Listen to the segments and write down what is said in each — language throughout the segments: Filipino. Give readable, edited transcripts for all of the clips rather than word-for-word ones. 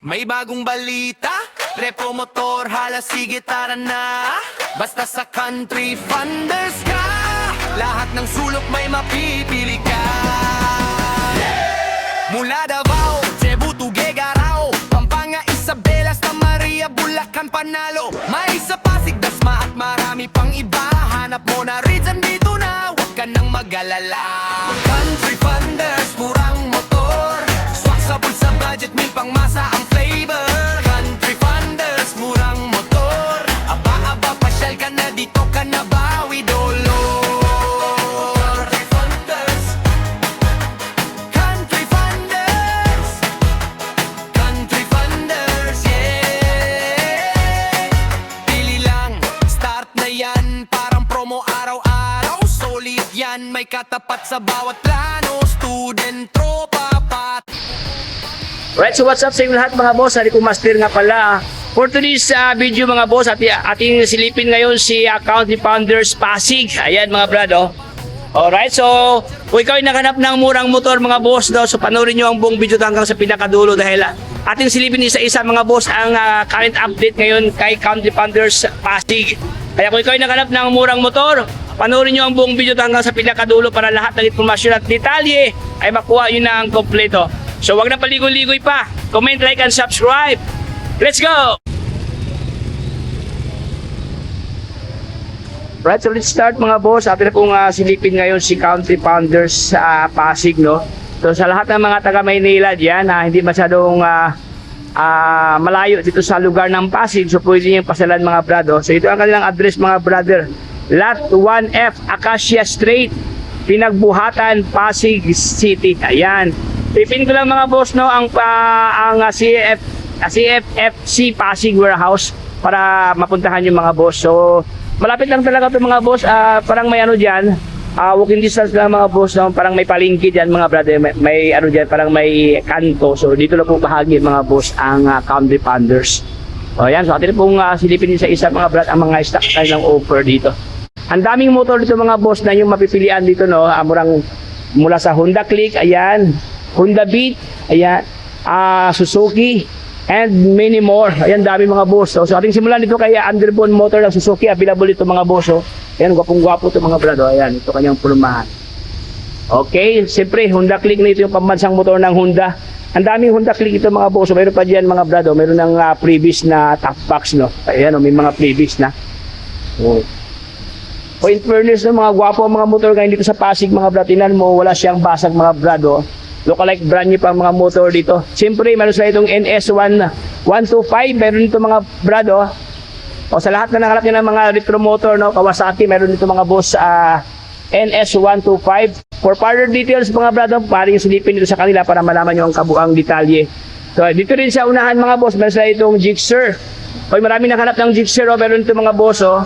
May bagong balita, repo motor, hala sige tara na. Basta sa Country Funders ka, lahat ng sulok may mapipili ka. Mula Davao, Cebu, Tuguegarao, Pampanga, Isabela, Santa Maria, Bulacan, Panalo. May sa Pasig, Dasma at marami pang iba. Hanap mo na rin dito na, huwag ka nang mag-alala. Country Funders, murang motor, swak sa bulsa budget, may pangmasa ang flavor. Country Funders, murang motor, aba-aba, pasyal ka na dito ka na bawi dolo. Country Funders, Country Funders, Country Funders, yeah. Pili lang, start na yan, parang promo araw-araw. Solid yan, may katapat sa bawat plano. Student, tropa, pat. Right, so what's up sa inyo lahat mga boss? Hari ko Master nga pala. For today's video mga boss, ating silipin ngayon si Country Funders Pasig. Ayan mga brad, oh. Alright, so kung ikaw ay naghanap ng murang motor mga boss, so panoorin nyo ang buong video hanggang sa pinakadulo dahil ating silipin isa-isa mga boss ang current update ngayon kay Country Funders Pasig. Kaya kung ikaw ay naghanap ng murang motor, panoorin nyo ang buong video hanggang sa pinakadulo para lahat ng informasyon at detalye ay makuha yun na ang kompleto. So wag na paligoy-ligoy pa. Comment, like, and subscribe. Let's go! Right, so let's start mga boss. Atin na pong silipin ngayon si Country Funders sa Pasig, no? So sa lahat ng mga taga Maynila dyan, hindi masyadong malayo dito sa lugar ng Pasig, so pwede niyong pasalan mga brado. So ito ang kanilang address mga brother. Lot 1F, Acacia Street, Pinagbuhatan, Pasig City. Ayan. Pipin ko lang mga boss, no, ang CFFC Pasig Warehouse para mapuntahan yung mga boss. So malapit lang talaga ito mga boss. Parang may ano dyan, walking distance lang mga boss, no? Parang may palengke dyan mga brother, may ano dyan, parang may kanto. So dito lang po bahagi mga boss ang Country Funders. O yan, so atin pong silipin sa isa mga brad ang mga stock ng offer dito. Ang daming motor dito mga boss na yung mapipilian dito, no, mula sa Honda Click, ayan, Honda Beat, ayan, Suzuki, and many more. Ayan, dami mga boss. So ating simulan dito kay Underbone Motor ng Suzuki. Available ito mga boss. Oh. Ayan, gwapong-gwapo ito mga brado. Ayan, ito kanyang pulmahan. Okay, siyempre, Honda Click na ito yung pambansang motor ng Honda. Ang daming Honda Click ito mga boss. So, mayroon pa dyan mga brado. Mayroon ng previous na top box, no? Ayan, oh, may mga previous na. Oh. O in fairness, no, mga gwapo ang mga motor ngayon dito sa Pasig mga brado. Tinan mo, wala siyang basag mga brado. Lookalike brand new pa mga motor dito. Siyempre, meron sila itong NS125. Meron dito mga brado. O sa lahat na nakalap nyo ng mga retro motor, no, Kawasaki, meron dito mga boss NS125. For further details mga brado, paring silipin dito sa kanila para malaman nyo ang kabuang detalye. So dito rin sa unahan mga boss, meron sila itong Gixxer. O marami nakalap ng Gixxer, o meron dito mga boss. O.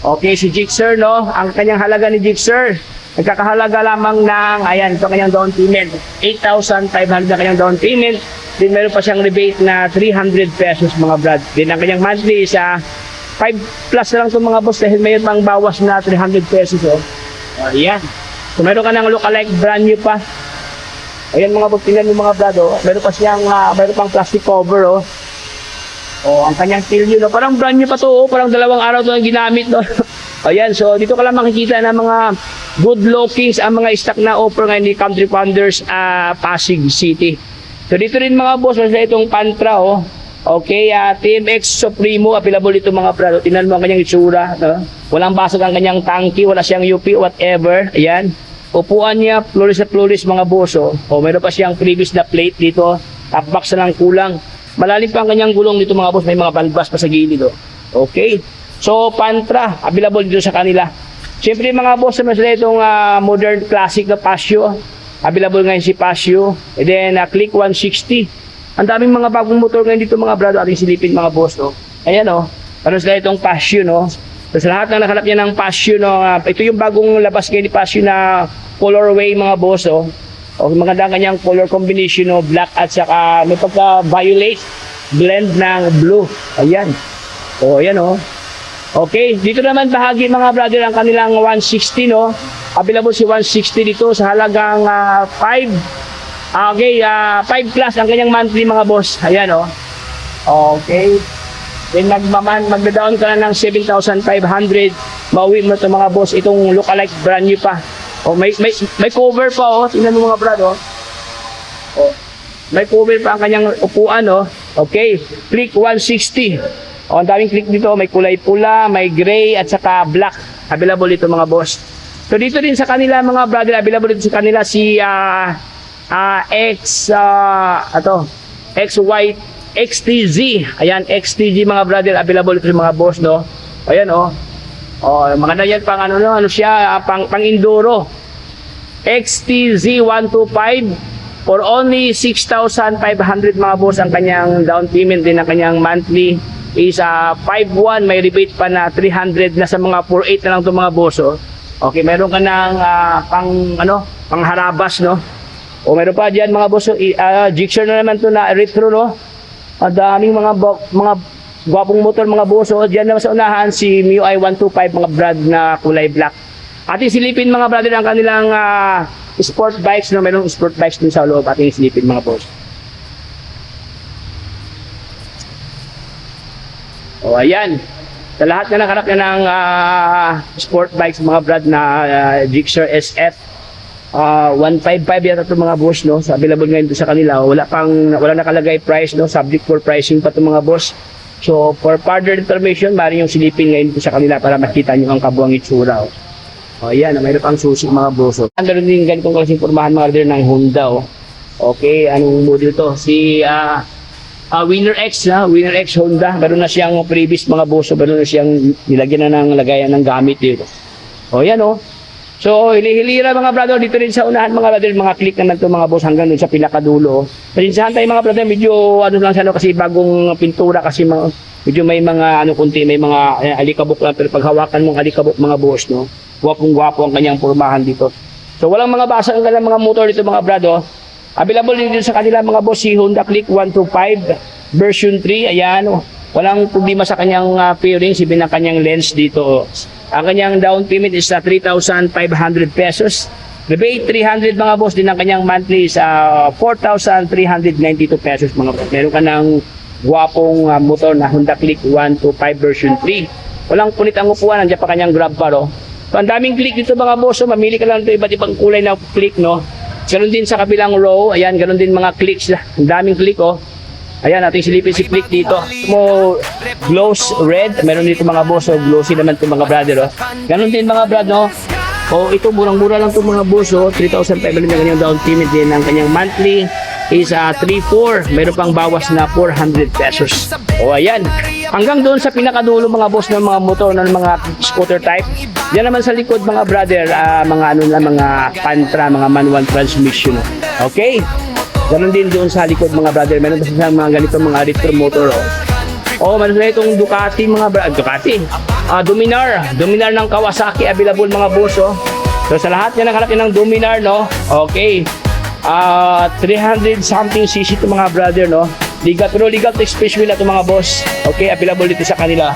Okay, si Gixxer, no, ang kanyang halaga ni Gixxer, nagkakahalaga lamang ng, ayan, ito kanyang down payment, 8,500 na kanyang down payment. Then meron pa siyang rebate na 300 pesos mga brad. Then ang kanyang monthly sa 5 plus na lang itong mga boss dahil mayroon pang bawas na 300 pesos. Oh. Ayan. So meron ka ng lookalike brand new pa. Ayan mga boss, tingnan yung mga brad. Oh. Meron pa siyang, meron pang plastic cover. Oh. Oh, ang kanyang tilyo, no? Parang brand new pa to. Oh. Parang 2 araw ito ang ginamit. No? Ayan, so dito ka lang makikita ng mga good lookings ang mga stock na offer ngayon ni Country Funders Pasig City. So dito rin mga boss, masaya itong Pantra, oh. Okay, TMX Supremo, available dito mga brado. Tingnan mo ang kanyang itsura, no? Walang basag ang kanyang tangki, wala siyang UP, whatever. Ayan. Upuan niya, pluris na pluris mga boss, oh. O, mayroon pa siyang previous na plate dito. Top box na lang kulang. Malalim pa ang kanyang gulong dito mga boss, may mga balbas pa sa gilid, oh. Okay. So, Pantra, available dito sa kanila. Siyempre mga boss, masaya itong modern classic na Pasio. Available ngayon si Pasio. And then, Click 160. Ang daming mga bagong motor ngayon dito mga brado. Ating silipin mga boss, no? Ayan, no? Ano sila itong Pasio, no? So, sa lahat na nakalap niya ng Pasio, no? Ito yung bagong labas ngayon ni Pasio na colorway mga boss, oh. O, maganda kanyang color combination, no? Black at saka may pagka-violet blend ng blue. Ayan. O, ayan, oh. Okay, dito naman bahagi mga brother ang kanilang 160, no? Available si 160 dito sa halagang 5 Okay, 5 plus ang kanyang monthly mga boss. Ayan oh. Okay. Then magda-down ka na ng 7,500. Mauwi mo ito mga boss. Itong lookalike brand new pa. Oh, may cover pa oh. Tingnan mo mga brad oh. Oh. May cover pa ang kanyang upuan oh. Okay. Click 160. Oh, ang daming click dito. May kulay pula, may gray at saka black. Available ito mga boss. So dito din sa kanila mga brother, available dito sa kanila si XTZ. Ayan, XTZ mga brother, available ito sa mga boss, no? Ayan, oh. Oh, maganda yan pang ano, no? Ano siya, pang enduro. XTZ 125 for only 6,500 mga boss ang kanyang down payment, din ang kanyang monthly is 5,100, may rebate pa na 300 na sa mga 4,800 na lang itong mga boss, oh. Okay, meron ka ng pang harabas, no? O meron pa diyan mga boss, Gixxer na naman to na retro, no? Ang daming mga gwapong motor mga boss. O diyan naman sa unahan si MIUI 125 mga brand na kulay black. Ating silipin mga brother ang kanilang sport bikes, no? Merong sport bikes din sa loob. Ating silipin mga boss. O ayan. Sa lahat na nakarap na ng sport bikes mga brand na Gixxer SF 155 yata itong mga boss, no? So available ngayon sa kanila. Wala nakalagay price, no? Subject for pricing pa itong mga boss. So for further information, maaari yung silipin ngayon sa kanila para makita nyo ang kabuang itsura, oh. O ayan, mayroon pang susi mga boss, oh. Ang ganoon din ganitong klaseng pormahan mga brother ng Honda, oh. Okay, anong model to? Si Winner X, na Winner X Honda. Meron na siyang previous mga boss, meron na siyang nilagyan na ng lagayan ng gamit dito. O yan oh. So hilihilira mga brother dito rin sa unahan mga brother, mga click naman to mga boss hanggang dun sa pinakadulo. Pasinsahan tayo mga brother, medyo ano lang siya, no, kasi bagong pintura kasi medyo may mga kunti, may mga alikabok lang, pero pag hawakan mong alikabok mga boss, no, gwapong-gwapo ang kanyang pormahan dito. So walang mga basa ang kanyang mga motor dito mga brother. Available din sa kanila mga boss si Honda Click 125 version 3. Ayan, oh. Walang problema sa kanyang fairings, even ang kanyang lens dito, oh. Ang kanyang down payment is 3,500 pesos. Rebate 300 mga boss, din ang kanyang monthly is 4,392 pesos mga boss. Meron ka ng guwapong motor na Honda Click 125 version 3. Walang punit ang upuan, nandiyan pa kanyang grab bar, oh. So, ang daming click dito mga boss, oh. Mamili ka lang ito iba't ibang kulay na click, no? Ganon din sa kabilang row, ayan, ganon din mga clicks. Ang daming click, oh. Ayan, ating silipin si click dito. Mo gloss red, meron dito mga boss, oh. Glossy naman itong mga brother, oh. Ganon din mga brad, no? Oh, ito murang-mura lang itong mga boss, oh. 3,500 na kanyang down payment din. Ang kanyang monthly is 3,400. Meron pang bawas na 400 pesos. Oh, ayan. Hanggang doon sa pinakadulo mga boss ng mga motor, ng mga scooter type. Diyan naman sa likod mga brother, mga pantra, mga manual transmission. Okay? Ganon din doon sa likod mga brother. Meron pa silang mga ganito mga retro motor, oh. Oh, meron na itong Ducati mga brother. Ducati. Dominar ng Kawasaki available mga boss, oh. So sa lahat niya nakalaki ng Dominar, no? Okay. 300 something cc ito mga brother, no? Legal to space wheel ito mga boss. Okay, available dito sa kanila.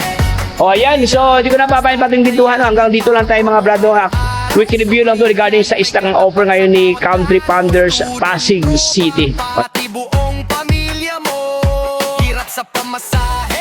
O ayan, so hindi ko na papayin pating dituhan, no? Hanggang dito lang tayo mga brother, ha? Quick review lang to regarding sa stock ng offer ngayon ni Country Founders Pasig City. Pati buong pamilya mo, hirap sa pamasahe.